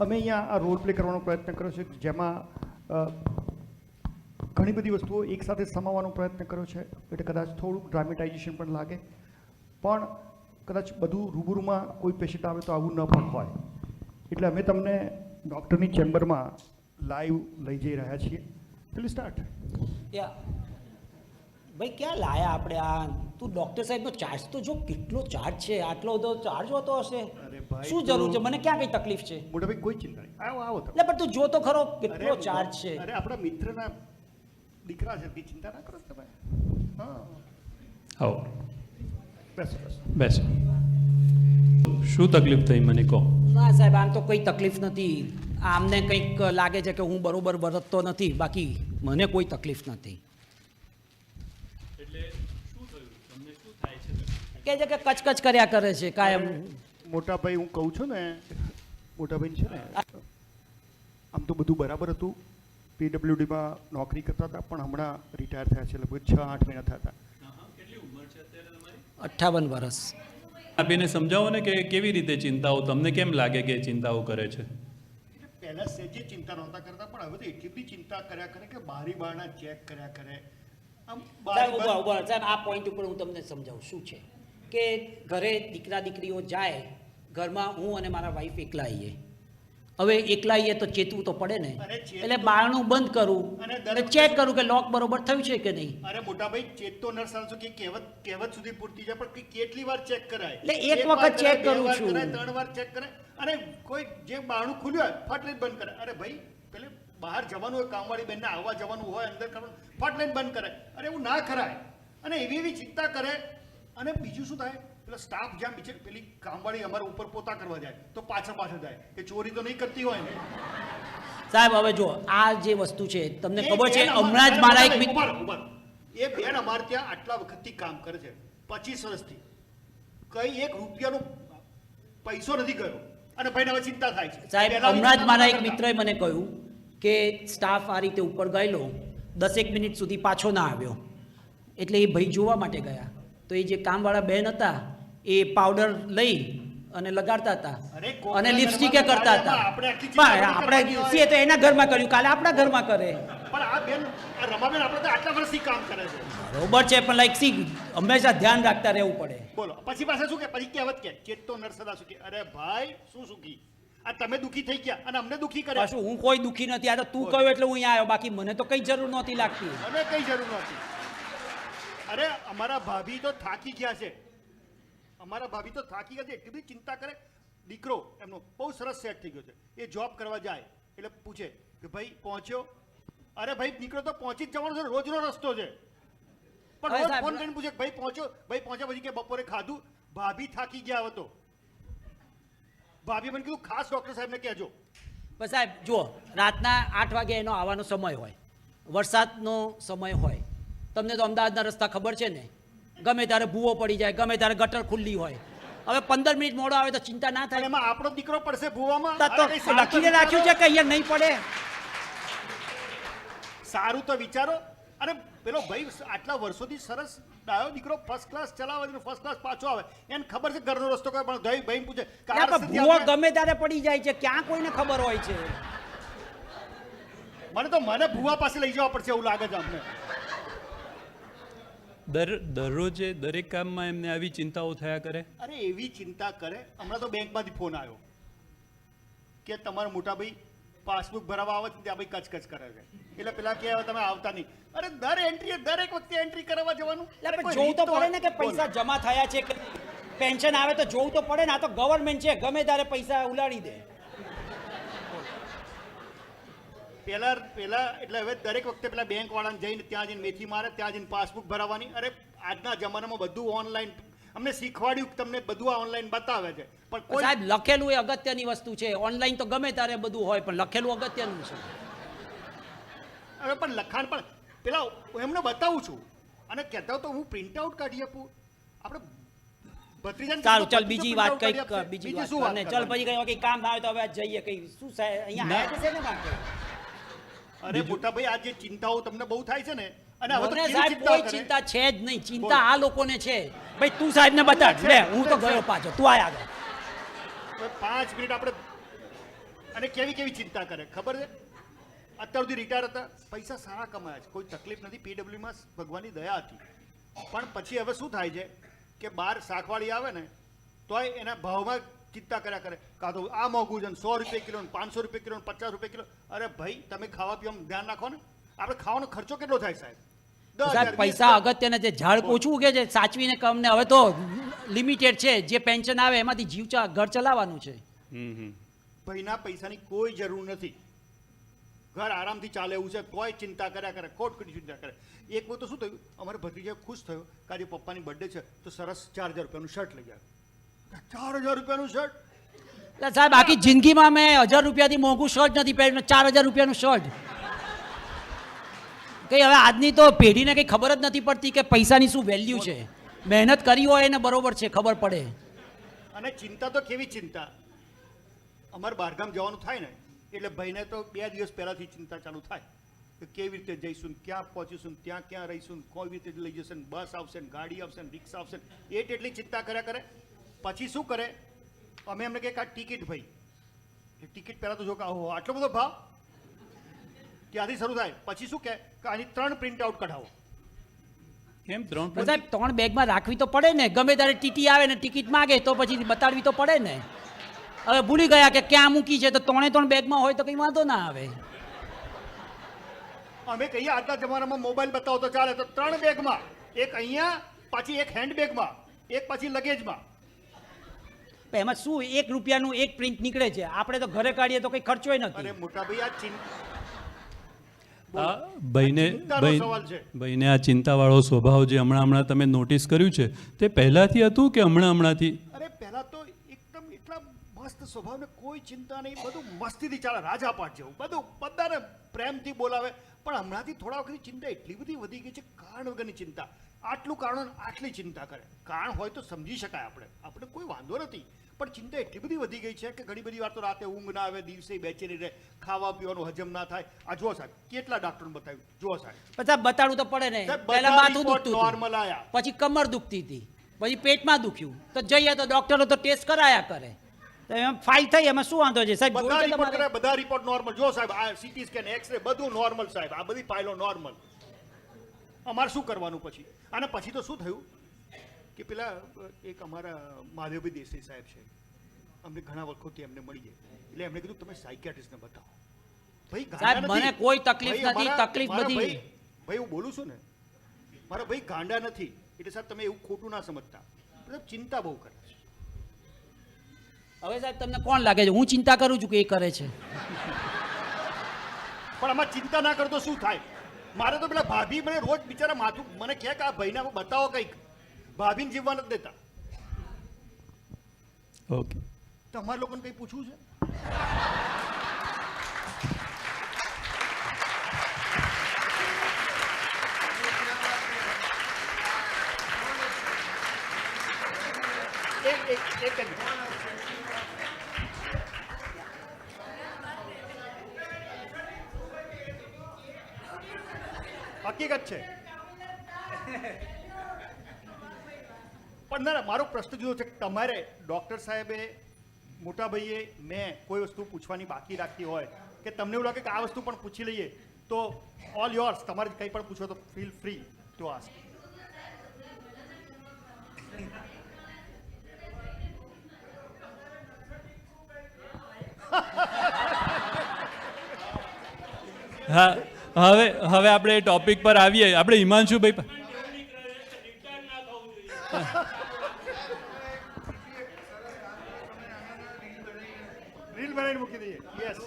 અમે અહીંયા આ રોલ પ્લે કરવાનો પ્રયત્ન કર્યો છે જેમાં ઘણી બધી વસ્તુઓ એકસાથે સમાવવાનો પ્રયત્ન કર્યો છે એટલે કદાચ થોડુંક ડ્રામેટાઇઝેશન પણ લાગે પણ કદાચ બધું રૂબરૂમાં કોઈ પેશન્ટ આવે તો આવું ન પણ હોય એટલે અમે તમને ડૉક્ટરની ચેમ્બરમાં લાઈવ લઈ જઈ રહ્યા છીએ એટલે સ્ટાર્ટ ભાઈ ક્યાં લાયા આપણે આ તું ડૉક્ટર સાહેબનો ચાર્જ તો જો કેટલો ચાર્જ છે આટલો બધો ચાર્જ હોતો હશે શું જરૂર છે મને ક્યાં કઈ તકલીફ છે મોટા ભાઈ કોઈ ચિંતા નહીં આવો આવો એટલે પણ તું જો તો ખરો કેટલો ચાર્જ છે અરે આપણા મિત્રના દીકરા છે ચિંતા ના કરો તમે હા આવો બેસો બેસો શું તકલીફ થઈ મને કહો ના સાહેબ આમ તો કોઈ તકલીફ નથી આમને કંઈક લાગે છે કે હું બરોબર વર્તતો નથી બાકી મને કોઈ તકલીફ નથી કે છે કે કચકચ કર્યા કરે છે કાયમ મોટા ભાઈ હું કહું છું ને મોટા ભાઈ છે ને આમ તો બધું બરાબર હતું પીડબ્લ્યુડીમાં નોકરી કરતા હતા પણ હમણાં રિટાયર થયા છે લગભગ 6-8 મહિના થયા હતા 58 વર્ષ આપીને સમજાવો ને કે કેવી રીતે ચિંતાઓ તમને કેમ લાગે કે ચિંતાઓ કરે છે પહેલા સેજે ચિંતા નહોતા કરતા પણ હવે તો એટલી બધી ચિંતા કર્યા કરે કે બારી બારણા ચેક કર્યા કરે આમ સાહેબ આ પોઈન્ટ ઉપર હું તમને સમજાવું શું છે કે ઘરે દીકરા દીકરીઓ જાય ઘરમાં હું અને મારા વાઈફ એકલા આવીએ હવે એકલા આવીએ તો ચેતવું તો પડે ને એટલે બારણું બંધ કરું અને ચેક કરું કે લોક બરોબર થયું છે કે નહીં અરે મોટા ભાઈ ચેક તો નર્સ સાંસો કે કહેવત સુધી પૂરતી જાય પણ કેટલી વાર ચેક કરાય એટલે એક વખત ચેક કરું છું 3 વાર ચેક કરે અને કોઈ જે બારણું ખુલ્યું હોય ફટ લઈને બંધ કરે અરે ભાઈ પેલે બહાર જવાનું હોય કામવાળી બેનને આવવા જવાનું હોય અંદર કરવાનું ફટ લઈને બંધ કરે અરે એવું ના કરાય અને એવી ચિંતા કરે અને બીજું શું થાય પેલા સ્ટાફ જ્યાં બીજે પેલી કામવાળી અમારા ઉપર પોતા કરવા જાય તો પાછળ જાય કે ચોરી તો નહીં કરતી હોય ને સાહેબ હવે જો આ જે વસ્તુ છે તમને ખબર છે હમણાં જ મારા એક મિત્ર એ બેન અમારે ત્યાં આટલા વખતથી કામ કરે છે 25 વર્ષથી કઈ એક રૂપિયાનો પૈસો નથી ગયો અને ભાઈને હવે ચિંતા થાય છે સાહેબ હમણાં જ મારા એક મિત્રએ મને કહ્યું કે સ્ટાફ આ રીતે ઉપર ગયેલો 10 મિનિટ સુધી પાછો ના આવ્યો એટલે એ ભાઈ જોવા માટે ગયા તો એ જે કામવાળા બેન હતા એ પાવડર લઈ અને લગાડતા હતા અને લિપસ્ટિકે કરતા હતા પણ આપણે દિવસે તો એના ઘરમાં કર્યું કાલે આપણા ઘરમાં કરે પણ આ બેન આ રમાબેન આપણે તો આટલા વર્ષથી કામ કરે છે બરોબર છે પણ લાઈક સી હંમેશા ધ્યાન રાખતા રહેવું પડે બોલો પછી પાસે શું કે પછી કહેવત કે ચેતો નરસદા શું કે અરે ભાઈ શું સુખી આ તમે દુખી થઈ ગયા અને અમને દુખી કર્યા શું હું કોઈ દુખી નથી આ તો તું કહ્યું એટલે હું અહીંયા આવ્યો બાકી મને તો કઈ જરૂર નહોતી લાગતી મને કઈ જરૂર નહોતી અરે અમારા ભાભી તો થાકી ગયા છે એટલી બધી ચિંતા કરે દીકરો એમનો બહુ સરસ સેટ થઈ ગયો છે એ જોબ કરવા જાય એટલે પૂછે કે ભાઈ પહોંચ્યો અરે ભાઈ દીકરો તો પહોંચી જ જવાનો છે રોજનો રસ્તો છે પણ રોજ ફોન કરીને પૂછે ભાઈ પહોંચ્યા પછી કે બપોરે ખાધું ભાભી થાકી ગયા હતો ભાભી મને કીધું ખાસ ડૉક્ટર સાહેબને કહેજો બસ સાહેબ જુઓ રાતના 8 વાગે એનો આવવાનો સમય હોય વરસાદનો સમય હોય તમને તો અમદાવાદના રસ્તા ખબર છે ને ગમે ત્યારે ભૂવો પડી જાય ગમે ત્યારે ગટર ખુલ્લી હોય હવે 15 મિનિટ મોડો આવે તો ચિંતા ના થાય એમાં આપણો દીકરો પડશે ભૂવામાં તો લખીને રાખ્યું છે કે અહીંયા નહીં પડે સારું તો વિચારો અરે પેલો ભાઈ આટલા વર્ષોથી સરસ ડાયો દીકરો ફર્સ્ટ ક્લાસ ચલાવે છે ફર્સ્ટ ક્લાસ પાછો આવે એને ખબર છે ઘરનો રસ્તો કયો પણ ભાઈ પૂછે ભૂવો ગમે ત્યારે પડી જાય છે ક્યાં કોઈને ખબર હોય છે મને ભૂવા પાસે લઈ જવા પડશે એવું લાગે છે અમને દરરોજે દરેક કામમાં એમને આવી ચિંતાઓ થયા કરે અરે એવી ચિંતા કરે હમણાં તો બેંકમાંથી ફોન આવ્યો કે તમારા મોટા ભાઈ પાસબુક ભરાવા આવે છે ત્યાં ભાઈ કચકચ કરે છે એટલે પેલા કે તમે આવતા નહીં અરે દરેક વખતે એન્ટ્રી કરાવવા જવાનું જોવું તો પડે ને કે પૈસા જમા થયા છે કે પેન્શન આવે તો જોવું તો પડે ને આ તો ગવર્મેન્ટ છે ગમે ત્યારે પૈસા ઉલાડી દે પેલા એટલે હવે દરેક વખતે પેલા બેંક વાળાને જઈને ત્યાં જઈને મેથી મારે ત્યાં જઈને પાસબુક ભરાવવાની અરે આજના જમાનામાં બધું ઓનલાઈન અમને શીખવાડ્યું તમને બધું આ ઓનલાઈન બતાવે છે પણ સાહેબ લખેલું એ અગત્યની વસ્તુ છે ઓનલાઈન તો ગમે ત્યારે બધું હોય પણ લખેલું અગત્યનું છે હવે પણ લખાણ પણ પેલા હું એમને બતાવું છું અને કહેતા તો હું પ્રિન્ટ આઉટ કાઢી આપું આપણે સારું ચાલ બીજી વાત કઈક બીજી વાત ને ચાલ પછી કઈ કામ આવે તો હવે જઈએ કઈ શું અહીંયા આવ્યા છે ને માટે અરે મોટા ભાઈ આ જે ચિંતાઓ તમને બહુ થાય છે ને અને હવે તો સાહેબ કોઈ ચિંતા છે જ નહીં ચિંતા આ લોકોને છે ભાઈ તું સાહેબને બતાડ લે હું તો ગયો પાછો તું આય આગળ 5 મિનિટ આપણે અને કેવી કેવી ચિંતા કરે ખબર છે? અત્યાર સુધી રિટાયર હતા, પૈસા સારા કમાયા છે, કોઈ તકલીફ નથી, પીડબ્લ્યુમાં ભગવાનની દયા હતી. પણ પછી હવે શું થાય છે કે બહાર શાકવાળી આવે ને તોય એના ભાવમાં ચિંતા કર્યા કરે, કાં તો આ મોંઘું છે ને 100 રૂપિયા કિલો ને 500 રૂપિયા કિલો ને 50 રૂપિયા કિલો. અરે ભાઈ તમે ખાવા પીવામાં ધ્યાન રાખો ને. આપણે ખાવાનો ખર્ચો કેટલો થાય સાહેબ? 10,000, સાહેબ પૈસા અગત્યના છે, ઝાડ ઓછું ઉગે છે, સાચવીને કમને હવે તો લિમિટેડ છે, જે પેન્શન આવે એમાંથી ઘર ચલાવવાનું છે. ભાઈના પૈસાની કોઈ જરૂર નથી, ઘર આરામથી ચાલે એવું છે, તોય ચિંતા કર્યા કરે, ખોટખોટી ચિંતા કરે. એક વખત તો શું થયું, અમારે ભત્રીજા ખુશ થયો કે આજે પપ્પાની બર્થડે છે તો સરસ 4,000 રૂપિયાનું શર્ટ લઈ આવ્યો. 4,000 રૂપિયાનું શર્ટ? એટલે સાહેબ આખી જિંદગીમાં મેં 1,000 રૂપિયાથી મોંઘું શર્ટ નથી પહેર્યું, 4,000 રૂપિયાનું શર્ટ. કઈ હવે આજની તો પેઢીને કંઈ ખબર જ નથી પડતી કે પૈસાની શું વેલ્યુ છે. મહેનત કરી હોય એને બરોબર છે, ખબર પડે. અને ચિંતા તો કેવી ચિંતા, અમારે બહારગામ જવાનું થાય ને એટલે ભાઈને તો 2 દિવસ પહેલાથી ચિંતા ચાલુ થાય કે કેવી રીતે જઈશું, ક્યાં પહોંચીશું, ત્યાં ક્યાં રહીશું, કોઈ રીતે લઈ જશે, બસ આવશે ને ગાડી આવશે ને રિક્ષા આવશે, એટલી ચિંતા કર્યા કરે. પછી શું કરે, અમે એમને કહે કે આ ટિકિટ ભાઈ, એ ટિકિટ પહેલાં તો જો કે આવો આટલો બધો ભાવ, ત્યાંથી શરૂ થાય. પછી શું કહે કે આની 3 પ્રિન્ટ આઉટ કઢાવો. કેમ 3 સાહેબ 3 બેગમાં રાખવી તો પડે ને, ગમે ત્યારે ટીટી આવે ને ટિકિટ માગે તો પછી બતાડવી તો પડે ને. હવે ભૂલી ગયા કે ક્યાં મૂકી છે તો 3 બેગમાં હોય તો કંઈ વાંધો ના આવે. અમે કહીએ આજના જમાનામાં મોબાઈલ બતાવો તો ચાલે, તો 3 બેગમાં, એક અહીંયા, પાછી એક હેન્ડ બેગમાં, એક પાછી લગેજમાં. પણ એમાં શું 1 રૂપિયાનું એક પ્રિન્ટ નીકળે છે, આપણે તો ઘરે કાઢીએ તો કંઈ ખર્ચોય નથી. અરે મોટા ભાઈ આ ભાઈને આ ચિંતાવાળો સ્વભાવ જે હમણાં તમે નોટિસ કર્યું છે તે પહેલાથી હતું કે હમણાંથી? અરે પહેલા તો એકદમ એટલા મસ્ત સ્વભાવ ને કોઈ ચિંતા નહીં, બધું મસ્તીથી ચાલે, રાજાપાટ જેવું, બધું બધાને પ્રેમથી બોલાવે. પણ હમણાંથી થોડા વખતની ચિંતા એટલી બધી વધી ગઈ છે, કારણ વગરની ચિંતા. આટલું કારણ આટલી ચિંતા કરે, કારણ હોય તો સમજી શકાય, આપણે કોઈ વાંધો નથી, પણ ચિંતા એટલી બધી વધી ગઈ છે કે ઘણી બધી વાર તો રાતે ઊંઘ ના આવે, દિવસે બેચેની રહે, ખાવા પીવાનું હજમ ના થાય. આ જુઓ સાહેબ, કેટલા ડોક્ટરને બતાવ્યું, જુઓ સાહેબ. પછી બતાડવું તો પડે ને. પહેલા માથું દુખતું નોર્મલ આયા, પછી કમર દુખતી હતી, પછી પેટમાં દુખ્યું, તો જઈએ તો ડોક્ટરો તો ટેસ્ટ કરાયા કરે, તો એમ ફાઇલ થઈ, એમાં શું વાંધો છે સાહેબ? બધા રિપોર્ટ નોર્મલ. જો સાહેબ આ સીટી સ્કેન, એક્સરે બધું નોર્મલ સાહેબ, આ બધી ફાઇલો નોર્મલ. અમારે શું કરવાનું પછી? અને પછી તો શું થયું કે પેલા એક અમારા મહાદેવભાઈ દેસાઈ સાહેબ છે, અમને ઘણા વખતથી એમને મળીએ, એટલે એમને કીધું તમે સાયકિયાટ્રિસ્ટને બતાવો. ભાઈ સાહેબ મને કોઈ તકલીફ નથી, તકલીફ બધી ભાઈ હું બોલું છું ને, મારા ભાઈ ગાંડા નથી, એટલે સાહેબ તમે એવું ખોટું ના સમજતા, મતલબ ચિંતા બહુ કરે છે. હવે સાહેબ તમને કોણ લાગે છે હું ચિંતા કરું છું કે એ કરે છે? પણ આમાં ચિંતા ના કરતો શું થાય? મારે તો પેલા ભાભી મને રોજ બિચારા માથું મને કહે કે આ ભાઈને બતાવો કંઈક, ભાભીને જીવવા નથી દેતા. ઓકે, તમારે લોકોને કંઈ પૂછવું છે? એક હકીકત છે. પણ ના, મારો પ્રશ્ન જુદો છે. તમારે ડૉક્ટર સાહેબે, મોટા ભાઈએ, મેં કોઈ વસ્તુ પૂછવાની બાકી રાખી હોય કે તમને એવું લાગે કે આ વસ્તુ પણ પૂછી લઈએ, તો ઓલ યોર્સ, તમારે કંઈ પણ પૂછો તો ફીલ ફ્રી ટુ આસ્ક. હા, હવે આપણે ટોપિક પર આવીએ. આપણે હિમાંશુભાઈ રીલ બનાવીને મૂકી દઈએ. યસ.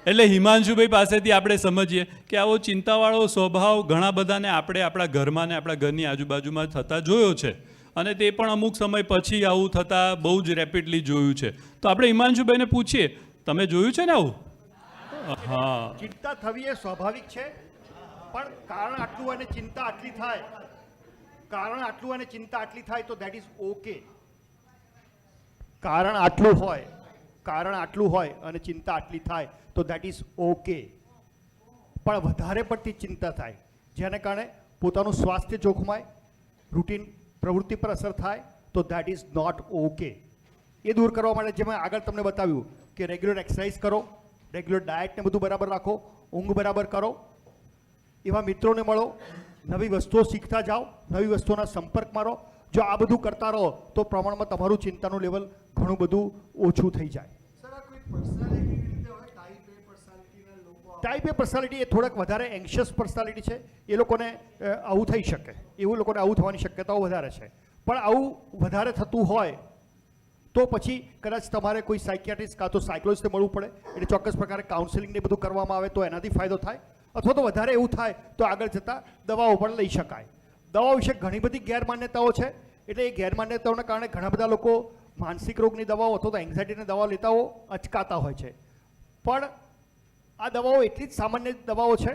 એટલે હિમાંશુભાઈ પાસેથી આપણે સમજીએ કે આવો ચિંતાવાળો સ્વભાવ ઘણા બધાને આપણે આપણા ઘરમાં ને આપણા ઘરની આજુબાજુમાં થતા જોયો છે, અને તે પણ અમુક સમય પછી આવું થતા બહુ જ રેપિડલી જોયું છે. તો આપણે હિમાંશુભાઈને પૂછીએ, તમે જોયું છે ને આવું? હા, ચિંતા થવી એ સ્વાભાવિક છે, પણ કારણ આટલું અને ચિંતા આટલી થાય, કારણ આટલું અને ચિંતા આટલી થાય તો દેટ ઇઝ ઓકે. કારણ આટલું હોય અને ચિંતા આટલી થાય તો દેટ ઇઝ ઓકે. પણ વધારે પડતી ચિંતા થાય, જેને કારણે પોતાનું સ્વાસ્થ્ય જોખમાય, રૂટીન પ્રવૃત્તિ પર અસર થાય, તો દેટ ઇઝ નોટ ઓકે. એ દૂર કરવા માટે જેમ મેં આગળ તમને બતાવ્યું કે રેગ્યુલર એક્સરસાઇઝ કરો, રેગ્યુલર ડાયટને બધું બરાબર રાખો, ઊંઘ બરાબર કરો, એવા મિત્રોને મળો, નવી વસ્તુઓ શીખતા જાઓ, નવી વસ્તુઓના સંપર્કમાં રહો. જો આ બધું કરતા રહો તો પ્રમાણમાં તમારું ચિંતાનું લેવલ ઘણું બધું ઓછું થઈ જાય. સર આ કોઈ પર્સનાલિટી રીતે હોય, ટાઈપ એ પર્સનાલિટીના લોકો ટાઈપ એ પર્સનાલિટી એ થોડાક વધારે એન્શિયસ પર્સનાલિટી છે, એ લોકોને આવું થઈ શકે, એવું લોકોને આવું થવાની શક્યતાઓ વધારે છે. પણ આવું વધારે થતું હોય તો પછી કદાચ તમારે કોઈ સાયકિયાટ્રિસ્ટ કાં તો સાયકોલોજીસ્ટને મળવું પડે, એટલે ચોક્કસ પ્રકારે કાઉન્સેલિંગ ને બધું કરવામાં આવે તો એનાથી ફાયદો થાય. અથવા તો વધારે એવું થાય તો આગળ જતાં દવાઓ પણ લઈ શકાય. દવાઓ વિશે ઘણી બધી ગેરમાન્યતાઓ છે, એટલે એ ગેરમાન્યતાઓના કારણે ઘણા બધા લોકો માનસિક રોગની દવાઓ અથવા તો એન્ઝાયટીની દવાઓ લેતાઓ અચકાતા હોય છે. પણ આ દવાઓ એટલી જ સામાન્ય દવાઓ છે,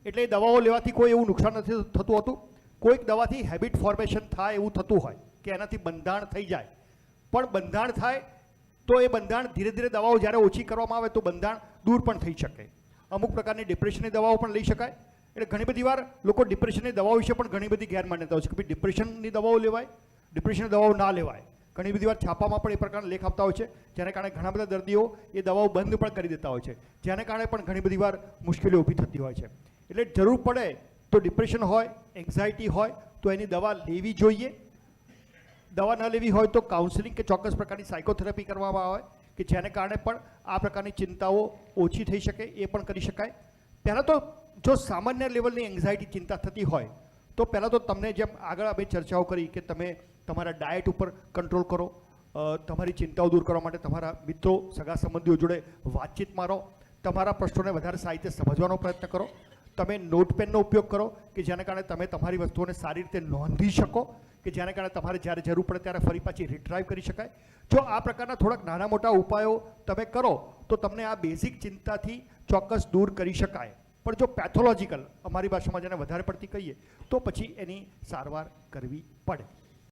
એટલે એ દવાઓ લેવાથી કોઈ એવું નુકસાન નથી થતું હોતું. કોઈક દવાથી હેબિટ ફોર્મેશન થાય એવું થતું હોય કે એનાથી બંધાણ થઈ જાય, પણ બંધાણ થાય તો એ બંધાણ ધીરે ધીરે દવાઓ જ્યારે ઓછી કરવામાં આવે તો બંધાણ દૂર પણ થઈ શકે. અમુક પ્રકારની ડિપ્રેશનની દવાઓ પણ લઈ શકાય. એટલે ઘણી બધી વાર લોકો ડિપ્રેશનની દવાઓ વિશે પણ ઘણી બધી ગેરમાન્યતાઓ છે કે ભાઈ ડિપ્રેશનની દવાઓ લેવાય, ડિપ્રેશનની દવાઓ ના લેવાય. ઘણી બધી વાર છાપામાં પણ એ પ્રકારના લેખ આપતા હોય છે, જેના કારણે ઘણા બધા દર્દીઓ એ દવાઓ બંધ પણ કરી દેતા હોય છે, જેના કારણે પણ ઘણી બધી વાર મુશ્કેલીઓ ઊભી થતી હોય છે. એટલે જરૂર પડે તો ડિપ્રેશન હોય, એન્ઝાયટી હોય તો એની દવા લેવી જોઈએ. દવા ન લેવી હોય તો કાઉન્સેલિંગ કે ચોક્કસ પ્રકારની સાયકોથેરાપી કરવામાં આવે કે જેને કારણે પણ આ પ્રકારની ચિંતાઓ ઓછી થઈ શકે, એ પણ કરી શકાય. પહેલાં તો જો સામાન્ય લેવલની એન્ઝાયટી ચિંતા થતી હોય તો પહેલાં તો તમને જેમ આગળ અમે ચર્ચાઓ કરી કે તમે તમારા ડાયટ ઉપર કંટ્રોલ કરો, તમારી ચિંતાઓ દૂર કરવા માટે તમારા મિત્રો સગા સંબંધીઓ જોડે વાતચીતમાં રહો, તમારા પ્રશ્નોને વધારે સારી રીતે સમજવાનો પ્રયત્ન કરો, તમે નોટપેનનો ઉપયોગ કરો કે જેના કારણે તમે તમારી વસ્તુઓને સારી રીતે નોંધી શકો, કે જેના કારણે તમારે જ્યારે જરૂર પડે ત્યારે ફરી પાછી રિટ્રાઈવ કરી શકાય. જો આ પ્રકારના થોડાક નાના મોટા ઉપાયો તમે કરો તો તમને આ બેઝિક ચિંતાથી ચોક્કસ દૂર કરી શકાય. પણ જો પેથોલોજીકલ, અમારી ભાષામાં જેને વધારે પડતી કહીએ, તો પછી એની સારવાર કરવી પડે.